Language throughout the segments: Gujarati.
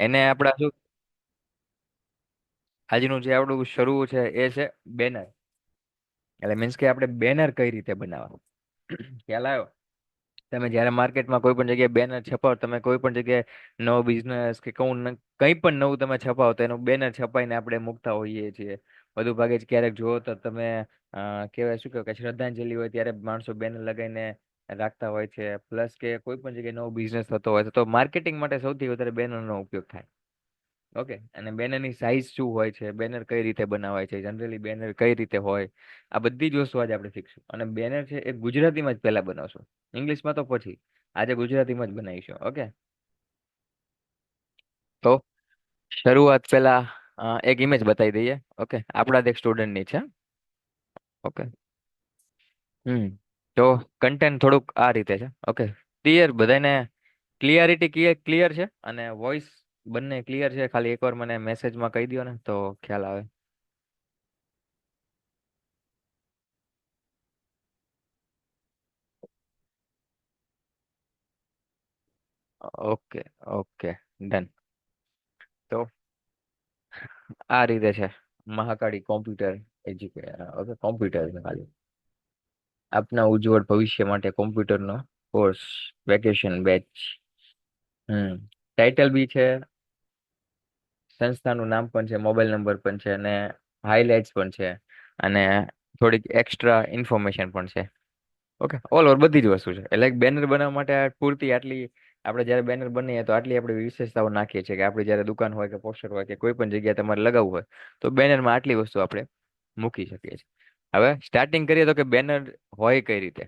એને આપડા શું આજનું જે આપણું શરૂ છે એ છે બેનર. એટલે મીન્સ કે આપણે બેનર કઈ રીતે બનાવવા. ખ્યાલ આવ્યો? તમે જ્યારે માર્કેટમાં કોઈ પણ જગ્યાએ બેનર છપાવો, તમે કોઈ પણ જગ્યાએ નવો બિઝનેસ કે કંઈ પણ નવું તમે છપાવો તો એનું બેનર છપાઈને આપણે મૂકતા હોઈએ છીએ. વધુ ભાગે જ ક્યારેક જુઓ તો તમે કહેવાય શું કહેવાય કે શ્રદ્ધાંજલિ હોય ત્યારે માણસો બેનર લગાવીને રાખતા હોય છે. પ્લસ કે કોઈ પણ જગ્યાએ નવો બિઝનેસ થતો હોય તો માર્કેટિંગ માટે સૌથી વધારે બેનરનો ઉપયોગ થાય. ઓકે, અને બેનરની સાઈઝ શું હોય છે, બેનર કઈ રીતે બનાવાય છે, જનરલી બેનર કઈ રીતે હોય, આ બધી જ વસ્તુ આજે આપણે શીખશું. અને બેનર છે એ ગુજરાતીમાં જ પહેલા બનાવશું, ઇંગ્લિશમાં તો પછી. આજે ગુજરાતીમાં જ બનાવીશું. ઓકે, તો શરૂઆત પહેલા એક ઇમેજ બતાવી દઈએ. ઓકે, આપણા જ એક સ્ટુડન્ટની છે. ઓકે. તો કન્ટેન્ટ થોડુંક આ રીતે છે. ઓકે, ક્લિયર બધાને? ક્લિયરિટી ક્લિયર છે અને વોઇસ બંને ક્લિયર છે? ખાલી એકવાર મને મેસેજમાં કહી દો ને તો ખ્યાલ આવે. ઓકે. Okay, done. તો આ રીતે છે Mahakali computer education. Okay, computer છે ખાલી. આપના ઉજ્જવળ ભવિષ્ય માટે કોમ્પ્યુટરનો કોર્સ, વેકેશન બેચ. ટાઇટલ બી છે, સંસ્થાનું નામ પણ છે, મોબાઈલ નંબર પણ છે, અને હાઇલાઇટ્સ પણ છે, અને થોડીક એક્સ્ટ્રા ઇન્ફોર્મેશન પણ છે. ઓકે, ઓલ ઓવર બધી જ વસ્તુ છે. એટલે બેનર બનાવવા માટે પૂરતી આટલી આપણે જ્યારે બેનર બનાવીએ તો આટલી આપણે વિશેષતાઓ નાખીએ છીએ કે આપણે જ્યારે દુકાન હોય કે પોસ્ટર હોય કે કોઈ પણ જગ્યાએ તમારે લગાવવું હોય તો બેનરમાં આટલી વસ્તુ આપણે મૂકી શકીએ છીએ. હવે સ્ટાર્ટિંગ કરીએ તો કે બેનર હોય કઈ રીતે.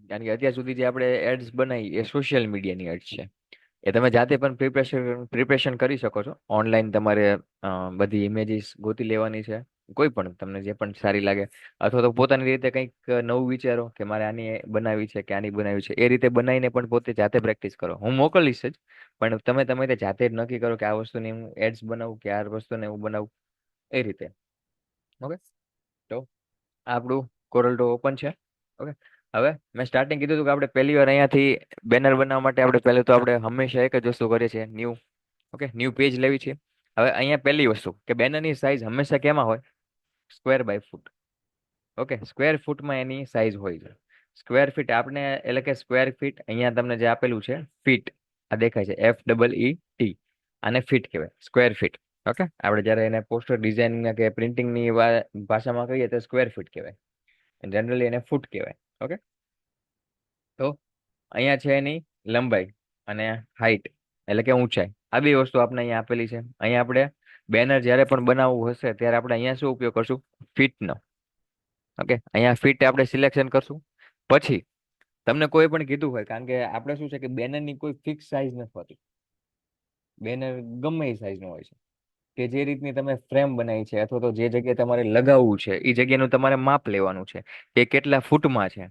કારણ કે અત્યાર સુધી જે આપણે એડ્સ બનાવી એ સોશિયલ મીડિયાની એડ્સ છે. એ તમે જાતે પણ પ્રિપરેશન કરી શકો છો. ઓનલાઈન તમારે બધી ઇમેજીસ ગોતી લેવાની છે, કોઈ પણ તમને જે પણ સારી લાગે. અથવા તો પોતાની રીતે કંઈક નવું વિચારો કે મારે આની બનાવી છે કે આની બનાવી છે, એ રીતે બનાવીને પણ પોતે જાતે પ્રેક્ટિસ કરો. હું મોકલીશ જ, પણ તમે તે જાતે જ નક્કી કરો કે આ વસ્તુની હું એડ્સ બનાવું કે આ વસ્તુને હું બનાવું, એ રીતે. ઓકે, તો આ આપણું કોરલ ડ્રો ઓપન છે. ઓકે, હવે મેં સ્ટાર્ટિંગ કીધું હતું કે આપણે પહેલી વાર અહીંયાથી બેનર બનાવવા માટે આપણે પહેલું તો આપણે હંમેશા એક જ વસ્તુ કરીએ છીએ, ન્યૂ. ઓકે, ન્યૂ પેજ લેવી છે. હવે અહીંયા પહેલી વસ્તુ કે બેનરની સાઇઝ હંમેશા કેમાં હોય? Square by foot. Okay, square ફૂટમાં એની સાઇઝ હોય છે. સ્ક્વેર ફીટ આપણે એટલે કે સ્ક્વેર ફીટ અહીંયા તમને જે આપેલું છે ફીટ, આ દેખાય છે FEET, આને ફીટ કહેવાય, સ્ક્વેર ફીટ. ઓકે, આપણે જ્યારે એને પોસ્ટર ડિઝાઇન કે પ્રિન્ટિંગની ભાષામાં કહીએ તો સ્ક્વેર ફીટ કહેવાય. જનરલી એને ફૂટ કહેવાય. ઓકે, તો અહીંયા છે એની લંબાઈ અને હાઈટ એટલે કે ઊંચાઈ. આ બે વસ્તુ આપણે અહીંયા આપેલી છે. અહીંયા આપણે બેનર જ્યારે પણ બનાવવું હશે ત્યારે આપણે અહીંયા શું ઉપયોગ કરશું? ફીટનો. ઓકે, અહીંયા ફીટ આપણે સિલેક્શન કરશું. પછી તમને કોઈ પણ કીધું હોય, કારણ કે આપણે શું છે કે બેનરની કોઈ ફિક્સ સાઇઝ નથી હોતી. બેનર ગમે એ સાઇઝ નું હોય છે. કે જે રીતની તમે ફ્રેમ બનાવી છે અથવા તો જે જગ્યાએ તમારે લગાવવું છે એ જગ્યાનું તમારે માપ લેવાનું છે કે કેટલા ફૂટમાં છે,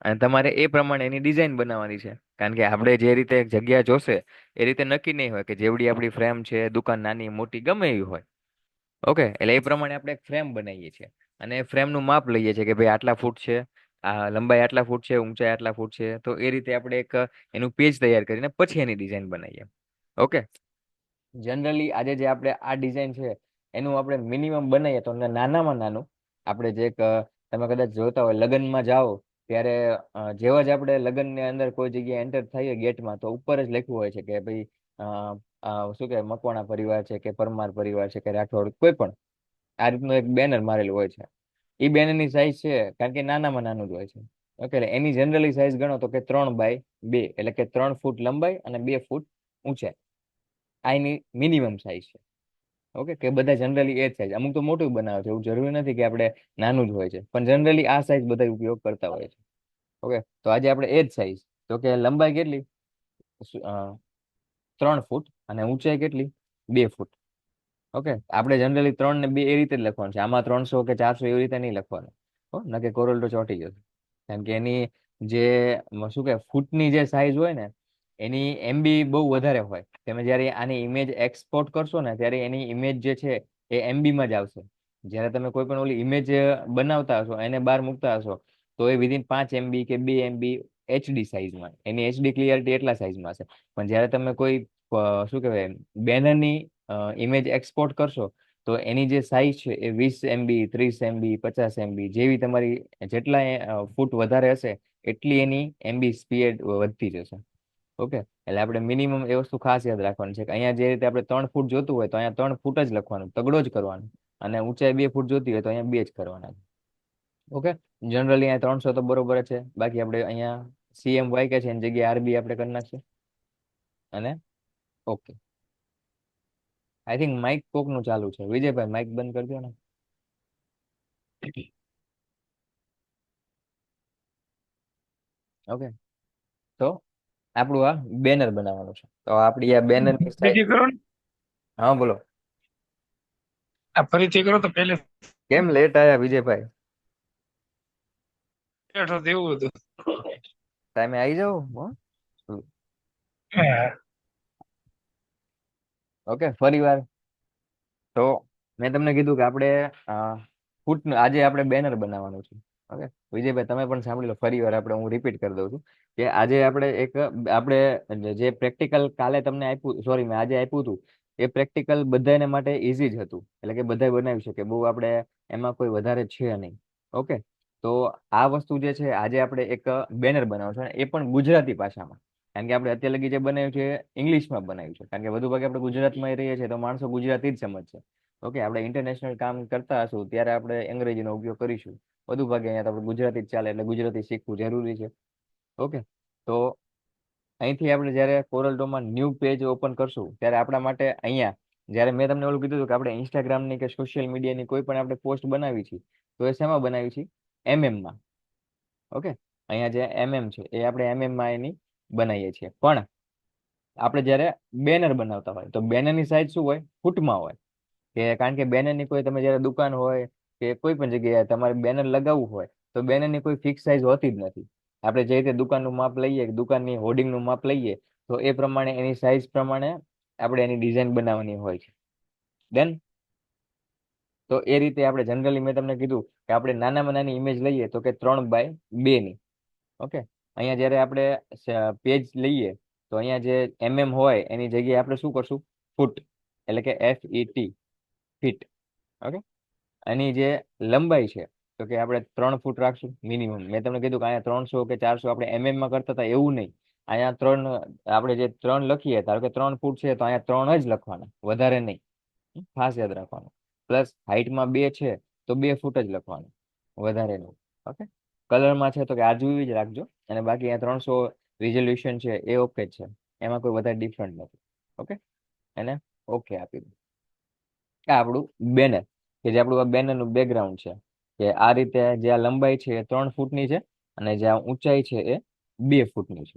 અને તમારે એ પ્રમાણે એની ડિઝાઇન બનાવવાની છે. કારણ કે આપણે જે રીતે જગ્યા જોશે એ રીતે નક્કી નહીં હોય કે જેવડી આપણી ફ્રેમ છે, દુકાન નાની મોટી ગમે એવી હોય. ઓકે, એટલે એ પ્રમાણે આપણે એક ફ્રેમ બનાવીએ છીએ અને ફ્રેમનું માપ લઈએ છીએ કે ભાઈ આટલા ફૂટ છે, આ લંબાઈ આટલા ફૂટ છે, ઊંચાઈ આટલા ફૂટ છે. તો એ રીતે આપણે એક એનું પેજ તૈયાર કરીને પછી એની ડિઝાઇન બનાવીએ. ઓકે, જનરલી આજે જે આપણે આ ડિઝાઇન છે એનું આપણે મિનિમમ બનાવીએ તો નાનામાં નાનું આપણે જે એક તમે કદાચ જોતા હોય લગ્નમાં જાઓ ત્યારે જેવા જ આપણે લગ્નની અંદર કોઈ જગ્યાએ એન્ટર થઈએ ગેટમાં તો ઉપર જ લખ્યું હોય છે કે ભાઈ અ, શું કે મકવાણા પરિવાર છે કે પરમાર પરિવાર છે કે રાઠોડ, કોઈ પણ આ રીતનું એક બેનર મારેલું હોય છે. એ બેનરની સાઈઝ છે કારણ કે નાનામાં નાનું જ હોય છે. ઓકે, એટલે એની જનરલી સાઈઝ ગણો તો કે 3 બાય 2, એટલે કે 3 ફૂટ લંબાઈ અને 2 ફૂટ ઊંચાઈ. આ એની મિનિમમ સાઈઝ છે. ઓકે, કે બધા જનરલી એ જ સાઈઝ, અમુક તો મોટું બનાવે છે, એવું જરૂરી નથી કે આપણે નાનું જ હોય છે, પણ જનરલી આ સાઈઝ બધા ઉપયોગ કરતા હોય છે. ઓકે, તો આજે આપણે એ જ સાઈઝ, તો કે લંબાઈ કેટલી? 3 ફૂટ અને ઊંચાઈ કેટલી? 2 ફૂટ. ઓકે, આપણે જનરલી 3 ને 2 એ રીતે જ લખવાનું છે. આમાં 300 કે 400 એવી રીતે નહીં લખવાનું. હો, નકે કોરલ તો ચોંટી જશે. કારણ કે એની જે શું કે ફૂટની જે સાઈઝ હોય ને એની એમબી બહુ વધારે હોય. તમે જ્યારે આની ઇમેજ એક્સપોર્ટ કરશો ને ત્યારે એની ઇમેજ જે છે એ એમબી માં જ આવશે. જ્યારે તમે કોઈ પણ ઓલી ઇમેજ બનાવતા હશો એને બહાર મૂકતા હશો તો એ વિધિન 5 MB કે 2 MB એચડી સાઈઝમાં એની એચડી ક્લિયરિટી એટલા સાઈઝમાં હશે. પણ જ્યારે તમે કોઈ શું કહેવાય બેનરની ઇમેજ એક્સપોર્ટ કરશો તો એની જે સાઈઝ છે એ 20 MB 30 MB 50 MB જેવી તમારી જેટલા ફૂટ વધારે હશે એટલી એની એમબી સ્પીડ વધતી જશે. ઓકે, એટલે આપણે મિનિમમ એ વસ્તુ ખાસ યાદ રાખવાની છે કે અહીંયા જે રીતે આપણે 3 ફૂટ જોતું હોય તો અહીંયા 3 ફૂટ જ લખવાનું, તગડો જ કરવાનો. અને ઊંચાઈ 2 ફૂટ જોતી હોય તો અહીંયા 2 જ કરવાના. ઓકે, જનરલી અહીંયા 300 તો બરોબર જ છે. બાકી આપણે અહીંયા CMY કે છે એની જગ્યાએ RB આપણે કરી નાખીએ. અને ઓકે, આઈ થિંક માઇક કોકનું ચાલુ છે. વિજયભાઈ માઇક બંધ કરી દો ને. ઓકે, તો આપણું આ બેનર બનાવવાનું છે. તો આપણી આ બેનરની સાઈઝ, ફરીથી કરો ને. હા બોલો. આ ફરીથી કરો તો પહેલે કેમ લેટ આયા વિજયભાઈ? બેઠો તો એવું હતું. ટાઈમે આવી જાઓ હો. હા. ઓકે, ફરી વાર. તો મેં તમને કીધું કે આપણે ફૂટ આજે આપણે બેનર બનાવવાનું છે. ઓકે વિજયભાઈ તમે પણ સાંભળી લો ફરી વાર. આપણે હું રિપીટ કરી દઉં છું કે આજે આપણે એક આપણે જે પ્રેક્ટિકલ કાલે તમને આપ્યું, સોરી મેં આજે આપ્યું હતું એ પ્રેક્ટિકલ બધાને માટે ઈઝી જ હતું. એટલે કે બધા બનાવી શકે, બહુ આપણે એમાં કોઈ વધારે છે નહીં. ઓકે, તો આ વસ્તુ જે છે આજે આપણે એક બેનર બનાવશું અને એ પણ ગુજરાતી ભાષામાં. કારણ કે આપણે અત્યાર લગી જે બનાવ્યું છે ઇંગ્લિશમાં બનાવ્યું છે. કારણ કે વધુ ભાગે આપણે ગુજરાતમાં રહીએ છીએ તો માણસો ગુજરાતી જ સમજશે. ઓકે, આપણે ઇન્ટરનેશનલ કામ કરતા હશું ત્યારે આપણે અંગ્રેજીનો ઉપયોગ કરીશું. વધુ ભાગે અહીંયા તો આપણે ગુજરાતી જ ચાલે એટલે ગુજરાતી શીખવું જરૂરી છે. ઓકે, તો અહીંથી આપણે જ્યારે કોરલડ્રોમાં ન્યૂ પેજ ઓપન કરશું ત્યારે આપણા માટે અહીંયા જ્યારે મેં તમને ઓલું કીધું હતું કે આપણે ઇન્સ્ટાગ્રામની કે સોશિયલ મીડિયાની કોઈ પણ આપણે પોસ્ટ બનાવી છે તો એ શેમાં બનાવી છે? MM માં. ઓકે, અહીંયા જે છે એ આપણે MM માં એની બનાવીએ છીએ. પણ આપણે જ્યારે બેનર બનાવતા હોય તો બેનરની સાઈઝ શું હોય? ફૂટમાં હોય. કે કારણ કે બેનરની કોઈ તમે જ્યારે દુકાન હોય કે કોઈ પણ જગ્યાએ તમારે બેનર લગાવવું હોય તો બેનરની કોઈ ફિક્સ સાઈઝ હોતી જ નથી. આપણે જે રીતે દુકાનનું માપ લઈએ, દુકાનની હોર્ડિંગનું માપ લઈએ તો એ પ્રમાણે એની સાઈઝ પ્રમાણે આપણે એની ડિઝાઇન બનાવવાની હોય છે. દેન તો એ રીતે આપણે જનરલી મેં તમને કીધું કે આપણે નાનામાં નાની ઇમેજ લઈએ તો કે 3x2 ની. ઓકે, અહીંયા જ્યારે આપણે પેજ લઈએ તો અહીંયા જે હોય એની જગ્યાએ આપણે શું કરશું? ફૂટ, એટલે કે FET, ફીટ. ઓકે, આની જે લંબાઈ છે તો કે આપણે 3 ફૂટ રાખશું મિનિમમ. મેં તમને કીધું કે અહીંયા 300 કે 400 આપણે MM માં કરતા હતા એવું નહીં. અહીંયા 3 આપણે જે 3 લખીએ ધારો કે 3 ફૂટ છે તો અહીંયા 3 જ લખવાના, વધારે નહીં. ખાસ યાદ રાખવાનું. પ્લસ હાઈટમાં 2 છે તો 2 ફૂટ જ લખવાનું, વધારે નહીં. ઓકે, કલરમાં છે તો કે RGB જ રાખજો. અને બાકી અહીંયા 300 રિઝોલ્યુશન છે એ ઓકે જ છે, એમાં કોઈ વધારે ડિફરન્ટ નથી. ઓકે, એને ઓકે આપી દો. આ આપણું બેનર કે જે આપણું આ બેનરનું બેકગ્રાઉન્ડ છે કે આ રીતે જે આ લંબાઈ છે એ 3 ફૂટની છે અને જે આ ઊંચાઈ છે એ 2 ફૂટની છે.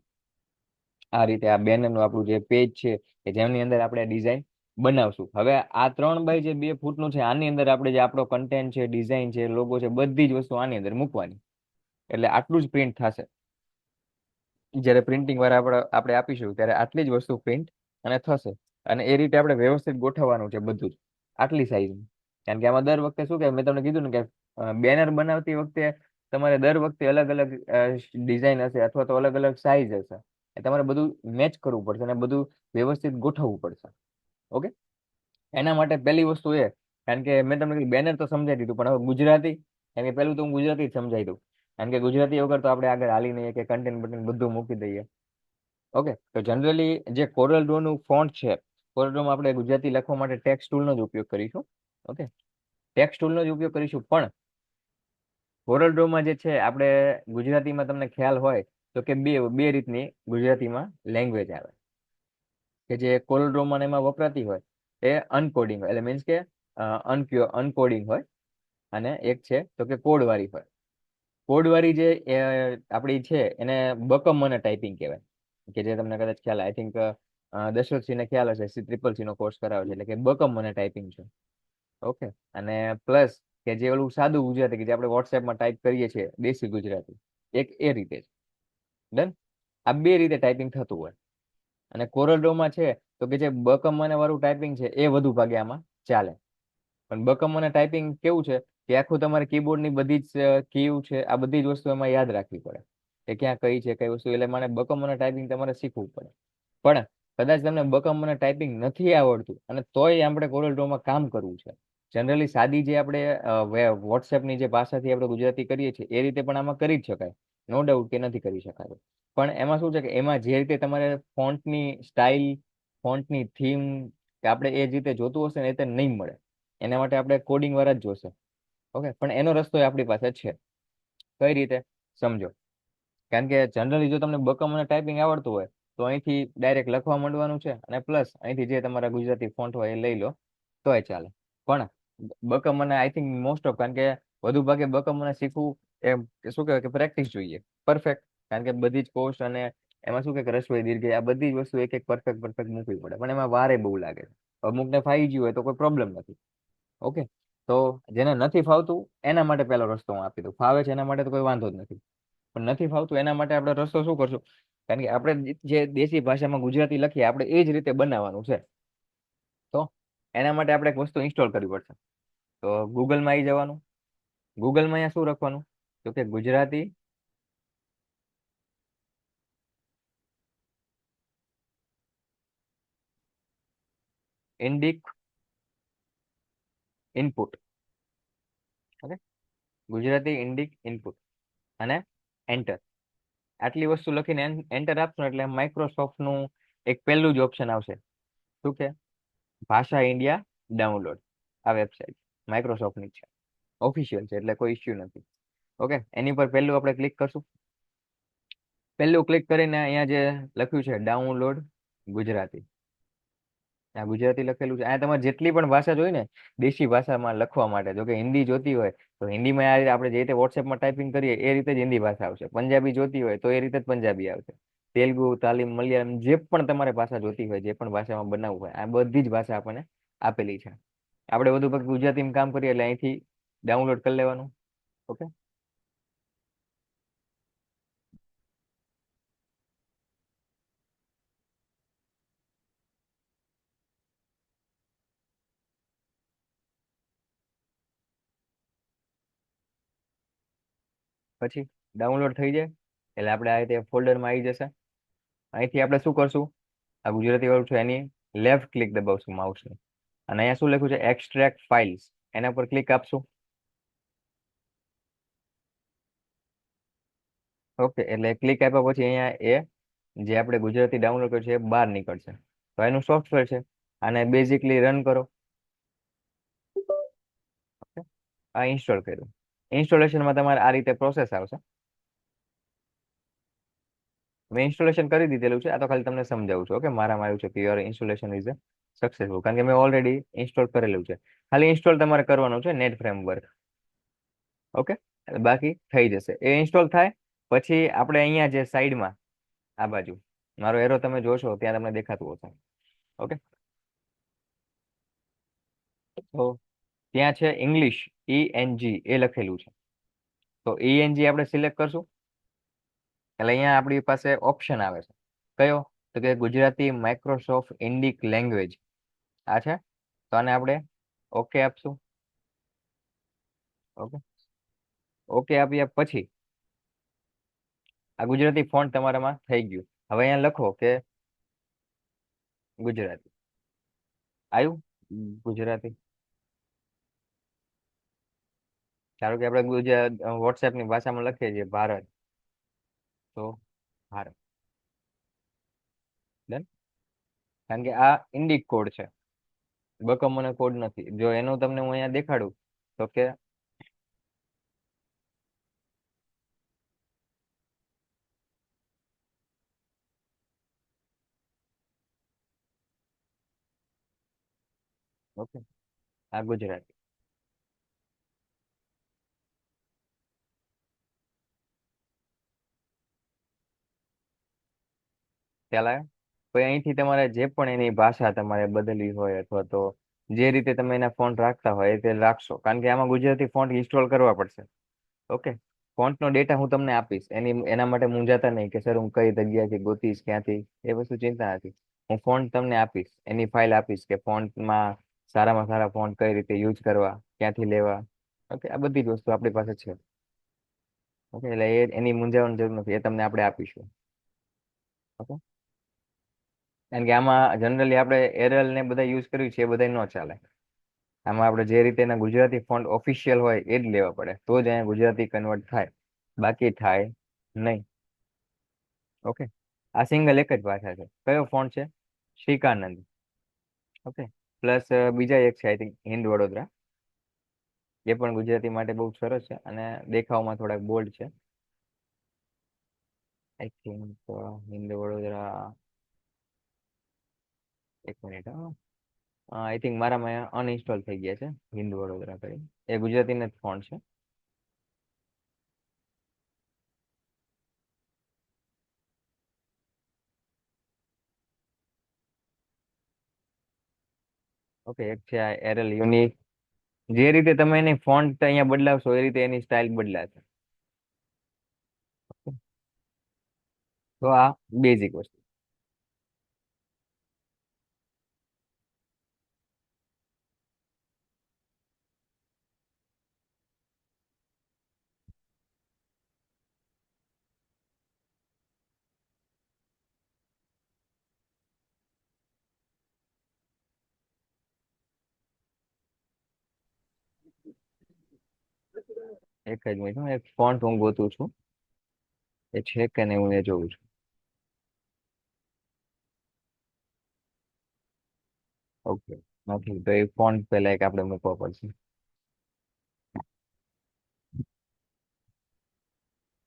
આ રીતે આ બેનરનું આપણું જે પેજ છે કે જેની અંદર આપણે ડિઝાઇન બનાવશું. હવે આ 3x2 ફૂટનું છે, આની અંદર આપણે જે આપણો કન્ટેન્ટ છે, ડિઝાઇન છે, લોગો છે, બધી જ વસ્તુ આની અંદર મૂકવાની. એટલે આટલું જ પ્રિન્ટ થશે. જ્યારે પ્રિન્ટિંગ વાળા આપણે આપીશું ત્યારે આટલી જ વસ્તુ પ્રિન્ટ અને થશે. અને એ રીતે આપણે વ્યવસ્થિત ગોઠવવાનું છે બધું જ આટલી સાઈઝ. કારણ કે આમાં દર વખતે શું કે મેં તમને કીધું ને કે બેનર બનાવતી વખતે તમારે દર વખતે અલગ અલગ ડિઝાઇન હશે અથવા તો અલગ અલગ સાઈઝ હશે. એ તમારે બધું મેચ કરવું પડશે અને બધું વ્યવસ્થિત ગોઠવવું પડશે. ઓકે, એના માટે પહેલી વસ્તુ એ, કારણ કે મેં તમને કીધું બેનર તો સમજાવી દીધું પણ હવે ગુજરાતી, કારણ કે પહેલું તો હું ગુજરાતી જ સમજાવી દઉં. કારણ કે ગુજરાતી વગર તો આપણે આગળ હાલી નહીં કે કન્ટેન્ટ બટન બધું મૂકી દઈએ. ઓકે, તો જનરલી જે કોરલ ડ્રો નું ફોન્ટ છે, કોરલ ડ્રોમાં આપણે ગુજરાતી લખવા માટે ટેક્સ્ટ ટૂલનો જ ઉપયોગ કરીશું. ઓકે, ટેક્સ્ટ ટૂલનો જ ઉપયોગ કરીશું. પણ કોરલ ડ્રોમાં જે છે આપણે ગુજરાતીમાં તમને ખ્યાલ હોય તો કે બે બે રીતની ગુજરાતીમાં લેંગ્વેજ આવે કે જે કોરલ ડ્રોમાં એમાં વપરાતી હોય. એ અનકોડિંગ એટલે મીન્સ કે અનકોડિંગ હોય અને એક છે તો કે કોડવાળી હોય. કોડવાળી જે આપણી છે એને બકમ અને ટાઈપિંગ કહેવાય. કે જે તમને કદાચ ખ્યાલ, આઈ થિંક દશરથસિંહને ખ્યાલ હશે, CCCC નો કોર્સ કરાવે છે એટલે કે બકમ અને ટાઈપિંગ છે. ઓકે, અને પ્લસ કે જે ઓલું સાદું ગુજરાતી કે જે આપણે વોટ્સએપમાં ટાઈપ કરીએ છીએ દેશી ગુજરાતી, એક એ રીતે છે. ડન. આ બે રીતે ટાઈપિંગ થતું હોય. અને કોરલડ્રોમાં છે તો કે જે બકમવાને વાળું ટાઈપિંગ છે એ વધુ ભાગે આમાં ચાલે. પણ બકમવાને ટાઈપિંગ કેવું છે કે આખું તમારે કીબોર્ડની બધી જ કીવ છે આ બધી જ વસ્તુ એમાં યાદ રાખવી પડે કે ક્યાં કઈ છે કઈ વસ્તુ, એટલે મને બકમવાને ટાઈપિંગ તમારે શીખવું પડે. પણ કદાચ તમને બકમવાને ટાઈપિંગ નથી આવડતું અને તોય આપણે કોરલડ્રોમાં કામ કરવું છે, જનરલી સાદી જે આપણે વોટ્સએપની જે ભાષાથી આપણે ગુજરાતી કરીએ છીએ એ રીતે પણ આમાં કરી જ શકાય, નો ડાઉટ કે નથી કરી શકાતું. પણ એમાં શું છે કે એમાં જે રીતે તમારે ફોન્ટની સ્ટાઇલ, ફોન્ટની થીમ કે આપણે એ જ રીતે જોતું હશે ને એ રીતે નહીં મળે. એના માટે આપણે કોડિંગ વાળા જ જોશે. ઓકે, પણ એનો રસ્તો આપણી પાસે છે. કઈ રીતે? સમજો. કારણ કે જનરલી જો તમને બકમ અને ટાઈપિંગ આવડતું હોય તો અહીંથી ડાયરેક્ટ લખવા માંડવાનું છે અને પ્લસ અહીંથી જે તમારા ગુજરાતી ફોન્ટ હોય એ લઈ લો તોય ચાલે. પણ બકમ મને આઈ થિંક મોસ્ટ ઓફ, કારણ કે વધુ ભાગે બકમ મને શીખવું એ શું કહેવાય કે પ્રેક્ટિસ જોઈએ, પરફેક્ટ. કારણ કે બધી જ કોર્સ અને એમાં શું કે રસોઈ દીર્ઘ આ બધી જ વસ્તુ એક એક પરફેક્ટ પરફેક્ટ મૂકવી પડે, પણ એમાં વારે બહુ લાગે. અમુકને ફાઈ ગયું હોય તો કોઈ પ્રોબ્લેમ નથી. ઓકે, તો જેને નથી ફાવતું એના માટે પહેલો રસ્તો હું આપી દઉં, ફાવે છે એના માટે તો કોઈ વાંધો જ નથી. પણ નથી ફાવતું એના માટે આપણે રસ્તો શું કરશું? કારણ કે આપણે જે દેશી ભાષામાં ગુજરાતી લખીએ આપણે એ જ રીતે બનાવવાનું છે. તો એના માટે આપણે એક વસ્તુ ઇન્સ્ટોલ કરવી પડશે. તો ગૂગલમાં આવી જવાનું. ગૂગલમાં અહીંયા શું લખવાનું? તો કે Gujarati Indic input. Okay, Gujarati Indic input અને એન્ટર. આટલી વસ્તુ લખીને એન્ટર આપશો એટલે માઇક્રોસોફ્ટનું એક પહેલું જ ઓપ્શન આવશે. શું કે? ભાષા ઇન્ડિયા ડાઉનલોડ. આ વેબસાઇટ માઇક્રોસોફ્ટની છે, ઓફિશિયલ છે એટલે કોઈ ઇશ્યુ નથી. ઓકે, એની પર પહેલું આપણે ક્લિક કરશું. પહેલું ક્લિક કરીને અહીંયા જે લખ્યું છે ડાઉનલોડ ગુજરાતી, આ ગુજરાતી લખેલું છે. આ તમારે જેટલી પણ ભાષા જોઈ ને દેશી ભાષામાં લખવા માટે, જો કે હિન્દી જોતી હોય તો હિન્દીમાં આ રીતે આપણે જે રીતે વોટ્સએપમાં ટાઈપિંગ કરીએ એ રીતે જ હિન્દી ભાષા આવશે. પંજાબી જોતી હોય તો એ રીતે જ પંજાબી આવશે. તેલુગુ, તાલીમ, મલયાલમ જે પણ તમારે ભાષા જોતી હોય, જે પણ ભાષામાં બનાવવું હોય, આ બધી જ ભાષા આપણને આપેલી છે. આપણે બધું ફક્ત ગુજરાતીમાં કામ કરીએ એટલે અહીંથી ડાઉનલોડ કરી લેવાનું. ઓકે, પછી ડાઉનલોડ થઈ જાય એટલે આપણે આ રીતે ફોલ્ડરમાં આવી જશે. અહીંથી આપણે શું કરશું? આ ગુજરાતી વાળું છે એની લેફ્ટ ક્લિક દબાવશું માઉસની, અને અહીંયા શું લખ્યું છે એક્સટ્રેક્ટ ફાઇલ્સ, એના પર ક્લિક આપશું. ઓકે, એટલે ક્લિક આપ્યા પછી અહીંયા જે આપણે ગુજરાતી ડાઉનલોડ કર્યું છે એ બહાર નીકળશે. તો એનું સોફ્ટવેર છે, આને બેઝિકલી રન કરો. ઓકે, આ ઇન્સ્ટોલ કર્યું. ઇન્સ્ટોલેશનમાં તમારે આ રીતે પ્રોસેસ આવશે. મેં ઇન્સ્ટોલેશન કરી દીધેલું છે, આ તો ખાલી તમને સમજાવું છું. ઓકે, મારામાં આવ્યું છે કે યોર ઇન્સ્ટોલેશન ઇઝ સક્સેસફુલ, કારણ કે મેં ઓલરેડી ઇન્સ્ટોલ કરેલું છે. ખાલી ઇન્સ્ટોલ તમારે કરવાનું છે નેટ ફ્રેમવર્ક. ઓકે, એટલે બાકી થઈ જશે. એ ઇન્સ્ટોલ થાય પછી આપણે અહીંયા જે સાઈડમાં આ બાજુ મારો એરો તમે જોશો ત્યાં તમને દેખાતું હશે. ઓકે, તો ત્યાં છે ઇંગ્લિશ, ENG એ લખેલું છે. તો ENG આપણે સિલેક્ટ કરશું એટલે અહીંયા આપણી પાસે ઓપ્શન આવે છે. કયો? તો કે ગુજરાતી માઇક્રોસોફ્ટ ઇન્ડિક લેંગ્વેજ. આ છે, તો આને આપણે ઓકે આપશું. ઓકે, ઓકે આપ્યા પછી આ ગુજરાતી ફોન્ટ તમારામાં થઈ ગયું. હવે અહીંયા લખો કે ગુજરાતી. આવ્યું ગુજરાતી. ધારો કે આપણે ગુજરાત વોટ્સએપની ભાષામાં લખીએ છીએ ભારત, તો ભારત. ડન. કારણ કે આ ઇન્ડિક કોડ છે, બકમનો કોડ નથી. જો એનું તમને હું અહીંયા દેખાડું તો કે ઓકે, આ ગુજરાતી. ખ્યાલ આવ્યો? પછી અહીંથી તમારે જે પણ એની ભાષા તમારે બદલવી હોય અથવા તો જે રીતે તમે એના ફોન્ટ રાખતા હોય એ રીતે રાખશો, કારણ કે આમાં ગુજરાતી ફોન્ટ ઇન્સ્ટોલ કરવા પડશે. ઓકે, ફોન્ટનો ડેટા હું તમને આપીશ, એના માટે મૂંઝાતા નહીં કે સર હું કઈ જગ્યાથી ગોતીશ ક્યાંથી, એ વસ્તુ ચિંતા નથી. હું ફોન્ટ તમને આપીશ, એની ફાઇલ આપીશ કે ફોન્ટમાં સારામાં સારા ફોન્ટ કઈ રીતે યુઝ કરવા, ક્યાંથી લેવા. ઓકે, આ બધી જ વસ્તુ આપણી પાસે છે. ઓકે, એટલે એની મૂંઝાવવાની જરૂર નથી, એ તમને આપણે આપીશું. ઓકે, કારણ કે આમાં જનરલી આપણે એરલ ને બધા યુઝ કર્યું છે, એ બધા ન ચાલે. આમાં આપણે જે રીતે એના ગુજરાતી ફોન્ટ ઓફિશિયલ હોય એ જ લેવા પડે, તો જ અહીંયા ગુજરાતી કન્વર્ટ થાય, બાકી થાય નહીં. ઓકે, આ સિંગલ એક જ ભાષા છે. કયો ફોન્ટ છે? શ્રીકાનંદ. ઓકે, પ્લસ બીજા એક છે આઈ થિંક હિન્દ વડોદરા. એ પણ ગુજરાતી માટે બહુ સરસ છે અને દેખાવમાં થોડાક બોલ્ડ છે. I think Hind Vadodara. એક મિનિટ. આઈ થિંક મારામાં અનઇન્સ્ટોલ થઈ ગયા છે હિન્દ વડોદરા કરી. એ ગુજરાતીને જ ફોન્ટ છે. ઓકે, એક છે આ એરલ યુનિક. જે રીતે તમે એની ફોન્ટ અહીંયા બદલાવશો એ રીતે એની સ્ટાઇલ બદલાશે. તો આ બેઝિક વસ્તુ. એક જ મિનિટ, એક ફોન્ટ હું ગોતું છું. એ છે કે નહીં હું એ જોઉં છું. ઓકે, નથી તો એ ફોન્ટ પહેલા એક આપણે મૂકવા પડશે.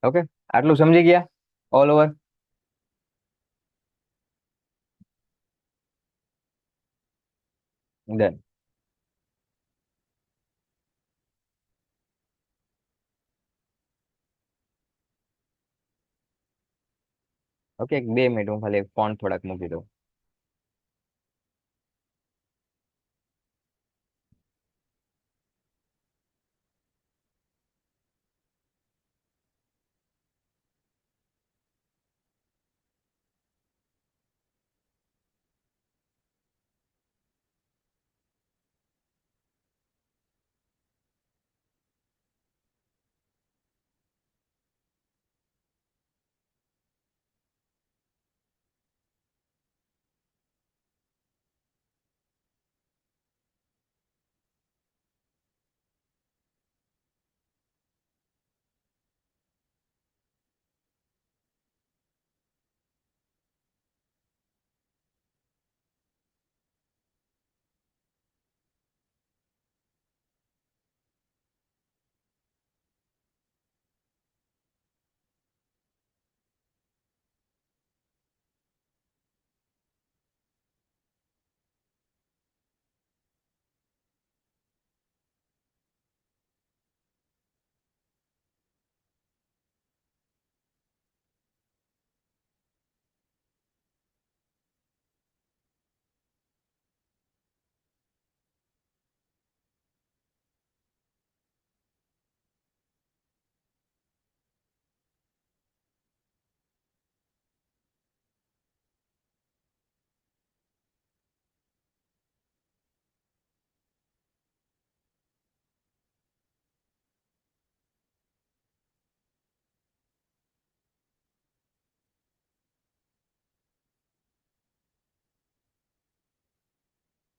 ઓકે, આટલું સમજી ગયા ઓલ ઓવર? ડન. ઓકે, એક 2 મિનિટ હું ખાલી ફોન્ટ થોડાક મૂકી દઉં.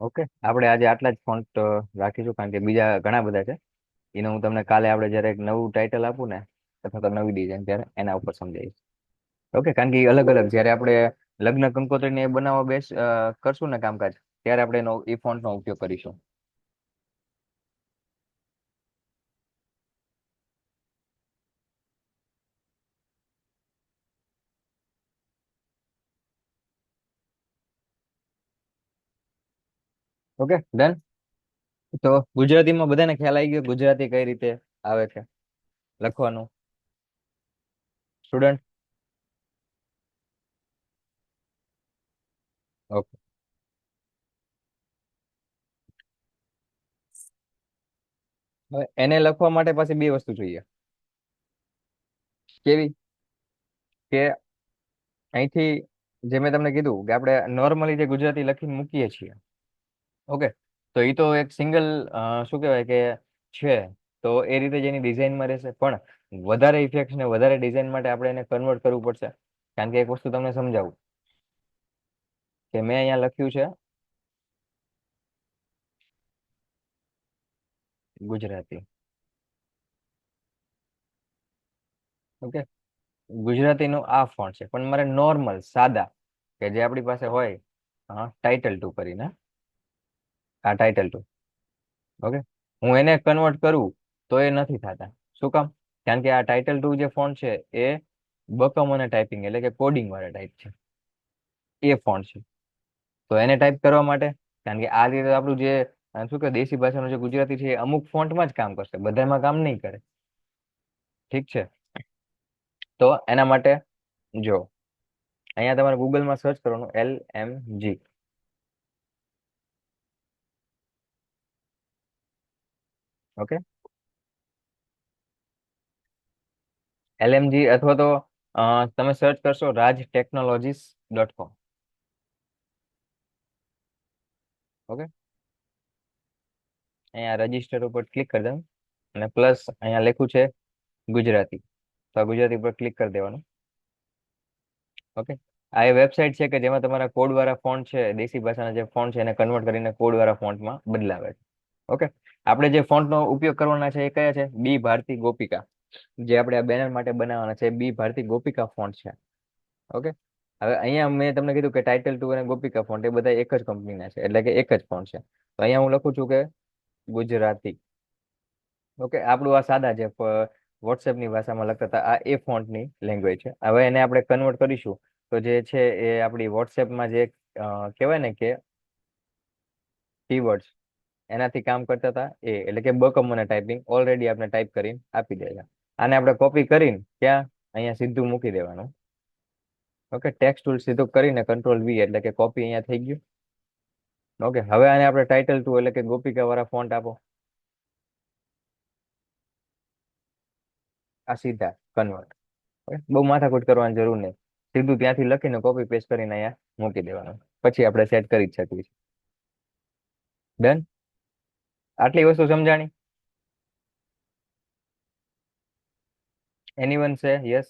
ઓકે, આપણે આજે આટલા જ ફોન્ટ રાખીશું, કારણ કે બીજા ઘણા બધા છે. એને હું તમને કાલે આપણે જ્યારે એક નવું ટાઇટલ આપું ને, અથવા તો નવી ડિઝાઇન, ત્યારે એના ઉપર સમજાવીશ. ઓકે, કારણ કે એ અલગ અલગ જ્યારે આપણે લગ્ન કંકોત્રીને એ બનાવવા કરશું ને કામકાજ, ત્યારે આપણે એનો એ ફોન્ટનો ઉપયોગ કરીશું. Okay, done. તો ગુજરાતીમાં બધાને ખ્યાલ આવી ગયો ગુજરાતી કઈ રીતે આવે છે લખવાનું? સ્ટુડન્ટ. ઓકે, હવે એને લખવા માટે પાછી બે વસ્તુ જોઈએ. કેવી કે અહીંથી જે મેં તમને કીધું કે આપણે નોર્મલી જે ગુજરાતી લખીને મૂકીએ છીએ, ઓકે, તો એ તો એક સિંગલ શું કહેવાય કે છે, તો એ રીતે જ એની ડિઝાઇનમાં રહેશે. પણ વધારે ઇફેક્ટ્સ ને વધારે ડિઝાઇન માટે આપણે એને કન્વર્ટ કરવું પડશે. કારણ કે એક વસ્તુ તમને સમજાવું કે મેં અહીંયા લખ્યું છે ગુજરાતી, ઓકે. ગુજરાતીનું આ ફોન્ટ છે, પણ મારે નોર્મલ સાદા કે જે આપણી પાસે હોય, હા, ટાઇટલ 2 કરીને, આ ટાઇટલ 2, ઓકે, હું એને કન્વર્ટ કરું તો એ નથી થતા. શું કામ? કારણ કે આ ટાઇટલ 2 જે ફોન્ટ છે એ બકમ અને ટાઈપિંગ એટલે કે કોડિંગ વાળા ટાઈપ છે, એ ફોન્ટ છે. તો એને ટાઈપ કરવા માટે, કારણ કે આ રીતે આપણું જે શું કે દેશી ભાષાનું જે ગુજરાતી છે એ અમુક ફોન્ટમાં જ કામ કરશે, બધામાં કામ નહીં કરે. ઠીક છે, તો એના માટે જો અહીંયા તમારે ગૂગલમાં સર્ચ કરવાનું LMG, ઓકે, LMG, અથવા તો તમે સર્ચ કરશો rajtechnologies.com, ઓકે. અહીંયા રજીસ્ટર ઉપર ક્લિક કરી દેવાનું અને પ્લસ અહીંયા લખ્યું છે ગુજરાતી, તો આ ગુજરાતી ઉપર ક્લિક કરી દેવાનું, ઓકે. આ એ વેબસાઇટ છે કે જેમાં તમારા કોડ વાળા ફોન્ટ છે, દેશી ભાષાના જે ફોન્ટ છે એને કન્વર્ટ કરીને કોડ વાળા ફોન્ટમાં બદલાવે છે, ઓકે. આપણે જે ફોન્ટનો ઉપયોગ કરવાના છે એ કયા છે? બી ભારતી ગોપિકા, જે આપણે આ બેનર માટે બનાવવાના છે બી ભારતી ગોપિકા ફોન્ટ છે, ઓકે. હવે અહીંયા મેં તમને કીધું કે ટાઇટલ 2 અને ગોપિકા ફોન્ટ એ બધા એક જ કંપનીના છે, એટલે કે એક જ ફોન્ટ છે. તો અહીંયા હું લખું છું કે ગુજરાતી, ઓકે. આપણું આ સાદા જે વોટ્સએપની ભાષામાં લખતા હતા આ એ ફોન્ટની લેંગ્વેજ છે. હવે એને આપણે કન્વર્ટ કરીશું તો જે છે એ આપણી વોટ્સએપમાં જે કહેવાય ને કે કીવર્ડ્સ એનાથી કામ કરતા હતા એ, એટલે કે બકમ અને ટાઈપિંગ ઓલરેડી આપણે ટાઈપ કરીને આપી દેલા. આને આપણે કોપી કરીને ક્યાં? અહીંયા સીધું મૂકી દેવાનું, ઓકે. ટેક્સ્ટ ટૂલ સીધું કરીને Ctrl+V એટલે કે કોપી અહીંયા થઈ ગયું, ઓકે. હવે આને આપણે ટાઇટલ 2 એટલે કે ગોપિકા વાળા ફોન્ટ આપો, આ સીધા કન્વર્ટ, બહુ માથાકૂટ કરવાની જરૂર નહીં, સીધું ત્યાંથી લખીને કોપી પેસ્ટ કરીને અહીંયા મૂકી દેવાનું, પછી આપણે સેટ કરી જ શકીએ છીએ. ડન. આટલી વસ્તુ સમજાણી? Anyone say yes?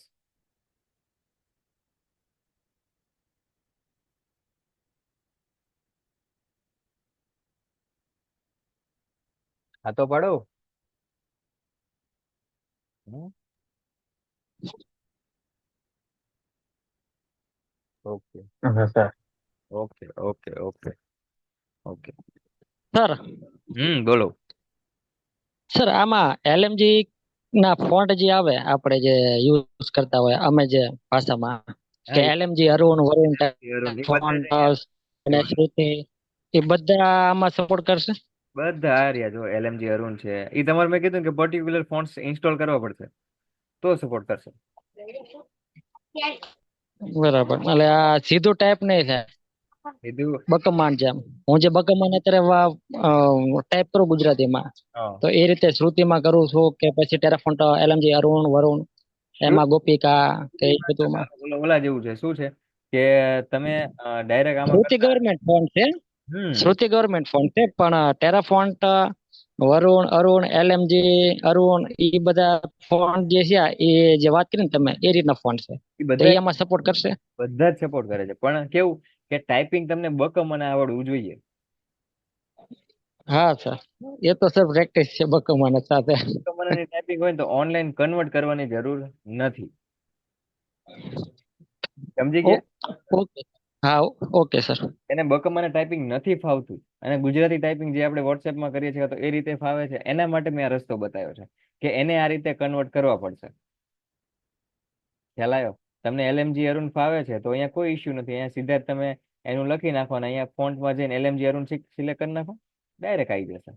હા તો પાડો. ઓકે, હા sir. Okay, okay, okay, okay. Sir બોલો. સર આમાં એલએમજી ના ફોન્ટ જે આવે આપણે જે યુઝ કરતા હોય અમે જે ભાષામાં કે હા, એલએમજી અરુણ વરુણ એ બધા ફોન્ટ જ અહીંયા અને જો શ્રુતિ એ બધા આમાં સપોર્ટ કરશે? બધા આ રહ્યા જો LMG અરુણ છે, એ તમારે મેં કીધું કે પર્ટિક્યુલર ફોન્ટ્સ ઇન્સ્ટોલ કરવા પડશે તો સપોર્ટ કરશે. બરાબર, એટલે આ સીધું ટાઈપ નહીં થાય કીધું. બકમાન જેમ હું જે બકમાન અત્યારે ટાઈપ કરું ગુજરાતીમાં હા. તો એ રીતે શ્રુતિમાં કરું છું કે પછી ટેરાફોન્ટ એલએમજી અરુણ વરુણ એમાં ગોપિકા કે એ બધુંમાં? ઓલા જેવું છે, શું છે કે તમે ડાયરેક્ટ આમાં શ્રુતિ કરતા. ગવર્મેન્ટ ફોન્ટ છે, હમ શ્રુતિ ગવર્મેન્ટ ફોન્ટ છે, પણ ટેરાફોન્ટ વરુણ અરુણ એલએમજી અરુણ એ બધા ફોન્ટ જે છે એ જે વાત કરી ને તમે એ રીતના ફોન્ટ છે, એ તો એ આમાં સપોર્ટ કરશે? બધા જ સપોર્ટ કરે છે, પણ કેવું કે ટાઈપિંગ તમને બકમ અને આવડવું જોઈએ. હા સર, એ તો સર પ્રેક્ટિસ છે બકમાના સાથે. બકમ અને ટાઈપિંગ હોય ને તો ઓનલાઈન કન્વર્ટ કરવાની જરૂર નથી. સમજી ઓ, ગયા? ઓકે. હા, ઓકે સર. એને બકમ અને ટાઈપિંગ નથી ફાવતું અને ગુજરાતી ટાઈપિંગ જે આપણે વોટ્સએપમાં કરીએ છીએ તો એ રીતે ફાવે છે, એના માટે મેં આ રસ્તો બતાવ્યો છે કે એને આ રીતે કન્વર્ટ કરવા પડશે. ખ્યાલ આવ્યો? તમને LMG અરુણ ફાવે છે તો અહીંયા કોઈ ઇશ્યુ નથી, અહીંયા સીધા જ તમે એનું લખી નાખો અને અહીંયા ફોન્ટમાં જઈને LMG અરુણ સિલેક્ટ કરી નાખો, ડાયરેક્ટ આવી જશે.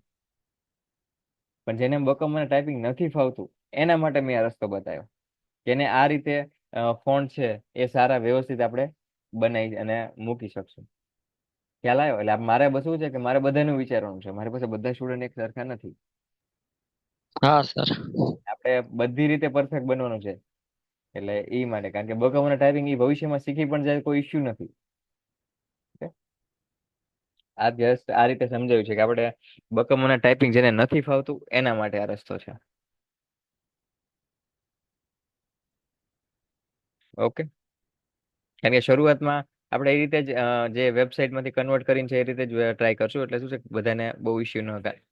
પણ જેને બકમ અને ટાઈપિંગ નથી ફાવતું એના માટે મેં આ રસ્તો બતાવ્યો કે એને આ રીતે ફોન્ટ છે એ સારા વ્યવસ્થિત આપણે બનાવી અને મૂકી શકશું. ખ્યાલ આવ્યો? એટલે મારે બસ શું છે કે મારે બધાનું વિચારવાનું છે, મારી પાસે બધા સ્ટુડન્ટ એક સરખા નથી, હા સર. આપણે બધી રીતે પરફેક્ટ બનવાનું છે. એટલે એ માટે, કારણ કે બકવના ટાઈપિંગ એ ભવિષ્યમાં શીખી પણ જાય કોઈ ઇશ્યુ નથી. Okay? આ જસ્ટ આ રીતે સમજાવ્યું છે કે આપણે બકવના ટાઈપિંગ જેને નથી ફાવતું એના માટે આ રસ્તો છે. ઓકે, કારણ કે શરૂઆતમાં આપણે એ રીતે જ જે વેબસાઇટમાંથી કન્વર્ટ કરીને છે એ રીતે જ ટ્રાય કરશું, એટલે શું છે કે બધાને બહુ ઇશ્યુ ન થાય.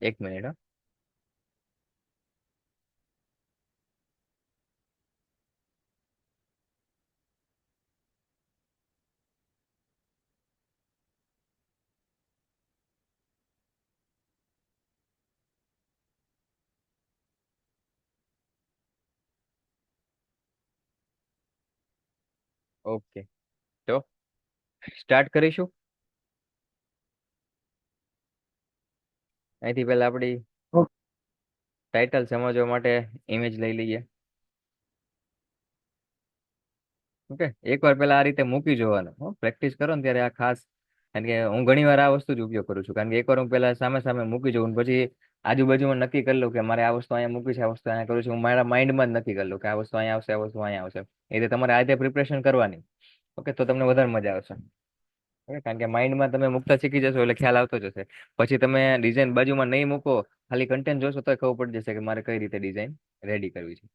એક મિનિટ. ઓકે, તો સ્ટાર્ટ કરીશું. અહીંથી પહેલા આપણી ટાઇટલ સમજવા માટે ઇમેજ લઈ લઈએ. ઓકે, એકવાર પહેલા આ રીતે મૂકી જોવાનું, પ્રેક્ટિસ કરો ને ત્યારે આ ખાસ, કારણ કે હું ઘણી વાર આ વસ્તુ જ ઉપયોગ કરું છું, કારણ કે એકવાર હું પહેલા સામે સામે મૂકી જોઉં ને પછી આજુબાજુમાં નક્કી કરી લઉં કે મારે આ વસ્તુ અહીંયા મૂકી છે, આ વસ્તુ અહીંયા કરું છું, હું મારા માઇન્ડમાં જ નક્કી કરી લઉં કે આ વસ્તુ અહીંયા આવશે, આ વસ્તુ અહીંયા આવશે. એ રીતે તમારે આજે પ્રિપરેશન કરવાની. ઓકે, તો તમને વધારે મજા આવશે. ઓકે, કારણ કે માઇન્ડમાં તમે મૂકતા શીખી જશો એટલે ખ્યાલ આવતો જશે. પછી તમે ડિઝાઇન બાજુમાં નહીં મૂકો, ખાલી કન્ટેન્ટ જોશો તો ખબર પડી જશે કે મારે કઈ રીતે ડિઝાઇન રેડી કરવી છે.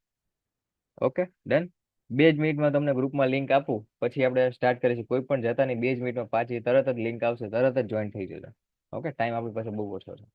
Okay, done. 2 જ મિનિટમાં તમને ગ્રુપમાં લિંક આપું, પછી આપણે સ્ટાર્ટ કરીશું. કોઈ પણ જતા નહીં, 2 જ મિનિટમાં પાછી તરત જ લિંક આવશે, તરત જ જોઈન થઈ જજો. ઓકે, ટાઈમ આપણી પાસે બહુ ઓછો છે.